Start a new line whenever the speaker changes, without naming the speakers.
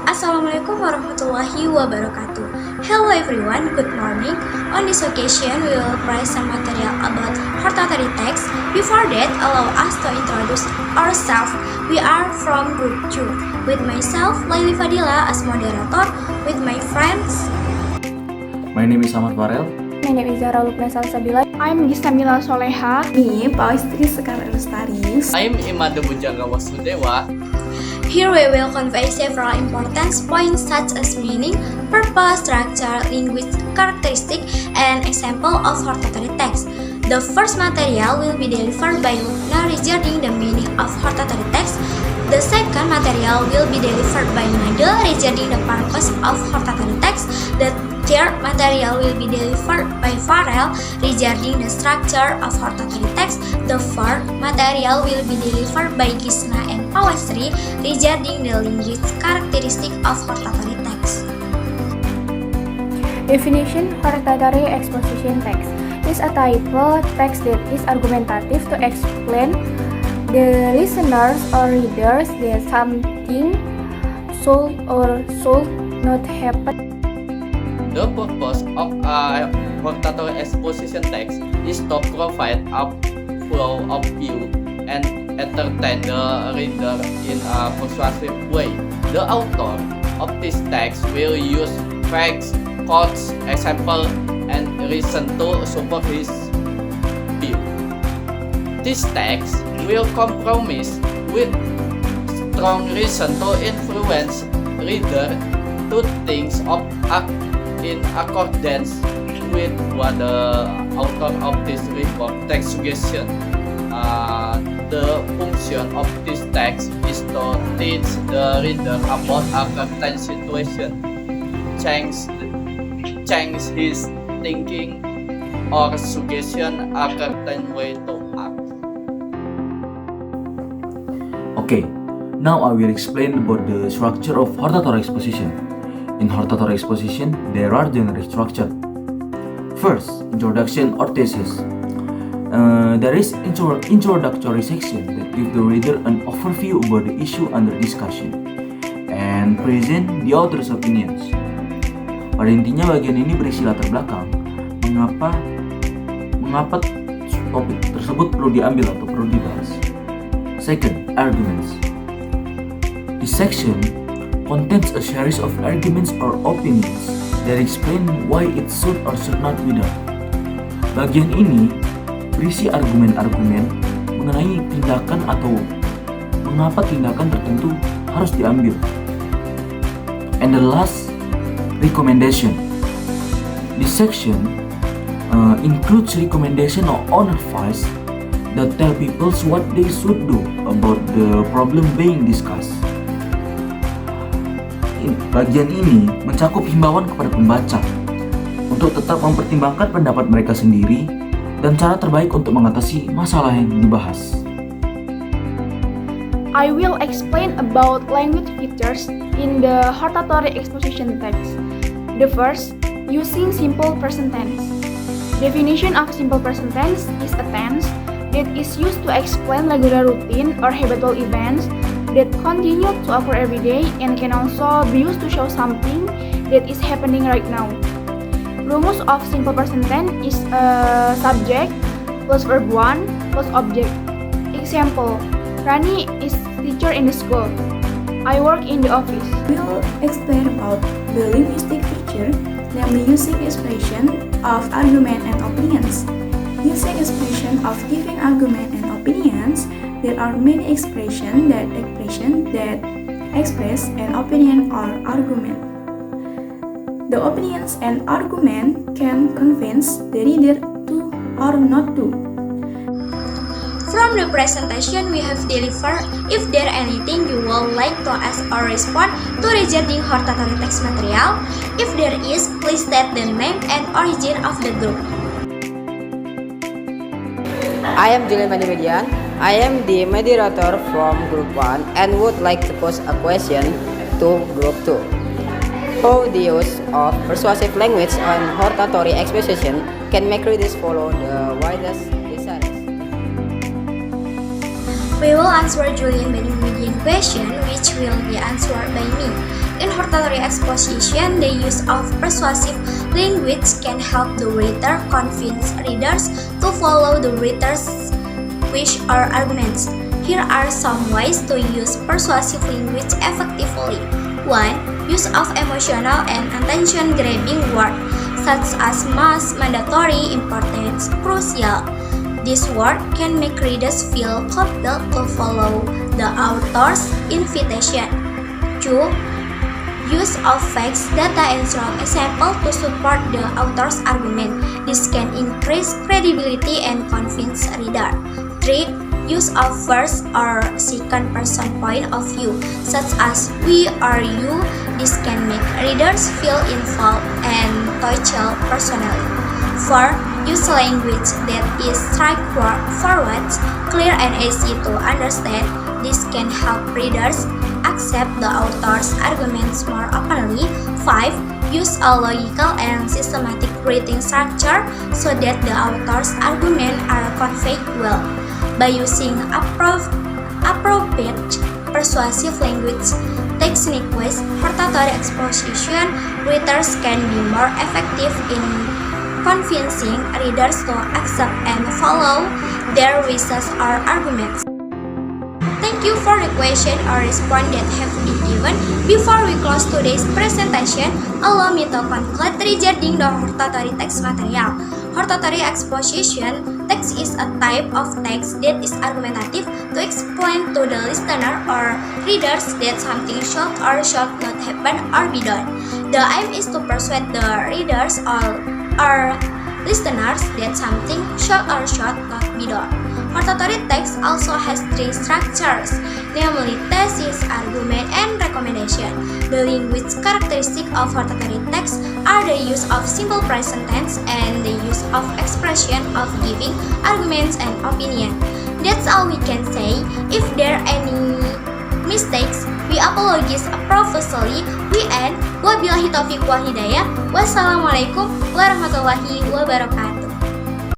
Assalamualaikum warahmatullahi wabarakatuh. Hello everyone, good morning. On this occasion, we will present some material about hortatory text. Before that, allow us to introduce ourselves. We are from Group 2. With myself, Laili Fadila as moderator. With my friends,
My name is Ahmad Farel.
My name is Zahra Lukman Salsabila. I'm Gistamila Soleha.
Me, Pawistri Sekar Lestaris.
I'm Imade Bujangga Wasudewa.
here we will convey several important points such as meaning, purpose, structure, linguistic characteristic, and example of hortatory text. The first material will be delivered by Lukna regarding the meaning of hortatory text. The second material will be delivered by Nadel regarding the purpose of hortatory text. The third material will be delivered by Farel regarding the structure of hortatory text. The fourth material will be delivered by Gisna and Pawestri regarding the linguistic characteristic of hortatory text.
Definition: hortatory exposition text is a type of text that is argumentative to explain the listeners or readers that something should or should not happen.
The purpose of a hortatory exposition text is to provide a flow of view and entertain the reader in a persuasive way. The author of this text will use facts, quotes, examples, and reason to support his view. This text will compromise with strong reason to influence reader to think of act in accordance with what the author of this report text suggestion. The function of this text is to teach the reader about a certain situation, change his thinking, or suggestion a certain way to act.
Okay, now I will explain about the structure of hortatory exposition. In hortatory exposition, there are general structure. First, introduction or thesis. There is introductory section that gives the reader an overview about the issue under discussion and present the author's opinions. Pada intinya bagian ini berisi latar belakang mengapa topik tersebut perlu diambil atau perlu dibahas. Second, arguments. This section contains a series of arguments or opinions that explain why it should or should not be done. Bagian ini berisi argumen-argumen mengenai tindakan atau mengapa tindakan tertentu harus diambil. And the last, recommendation. This section includes recommendation on advice that tell people what they should do about the problem being discussed. Bagian ini mencakup himbauan kepada pembaca untuk tetap mempertimbangkan pendapat mereka sendiri dan cara terbaik untuk mengatasi masalah yang dibahas.
I will explain about language features in the hortatory exposition text. The first, using simple present tense. Definition of simple present tense is a tense that is used to explain regular routine or habitual events that continue to occur every day and can also be used to show something that is happening right now. Rumus of simple present tense is subject plus verb 1 plus object. Example: Rani is teacher in the school. I work in the office.
We'll explain about the linguistic feature, namely using expression of argument and opinions. Using expression of giving argument and opinions, there are many expressions that express an opinion or argument. The opinions and argument can convince the reader to or not to.
From the presentation we have delivered, if there anything you would like to ask or respond to regarding hortatory text material, if there is, please state the name and origin of the group.
I am Julian Pandimedian. I am the moderator from Group 1 and would like to pose a question to Group 2. How the use of persuasive language on hortatory exposition can make readers follow the widest desires?
We will answer Julian Pandimedian question, which will be answered by me. In hortatory exposition, the use of persuasive language can help the writer convince readers to follow the writer's wish or arguments. Here are some ways to use persuasive language effectively. 1. Use of emotional and attention-grabbing words, such as must, mandatory, important, crucial. This word can make readers feel compelled to follow the author's invitation. 2. Use of facts, data, and strong example to support the author's argument. This can increase credibility and convince reader. 3. Use of first or second person point of view, such as we or you. This can make readers feel involved and touched personally. 4. Use language that is straightforward, clear, and easy to understand. This can help readers accept the author's arguments more openly. 5. Use a logical and systematic writing structure so that the author's arguments are conveyed well. By using appropriate persuasive language techniques, hortatory exposition, writers can be more effective in convincing readers to accept and follow their wishes or arguments. Thank you for the question or response that have been given. Before we close today's presentation, allow me to conclude regarding the hortatory text material. Hortatory exposition text is a type of text that is argumentative to explain to the listener or readers that something should or should not happen or be done. The aim is to persuade the readers or listeners that something should or should not be done. Hortatory text also has three structures, namely thesis, argument, and recommendation. The language characteristic of hortatory text are the use of simple present tense and the use of expression of giving arguments and opinion. That's all we can say. If there are any mistakes, we apologize profusely. We end. Wabillahi taufiq wal hidayah. Wassalamualaikum warahmatullahi wabarakatuh.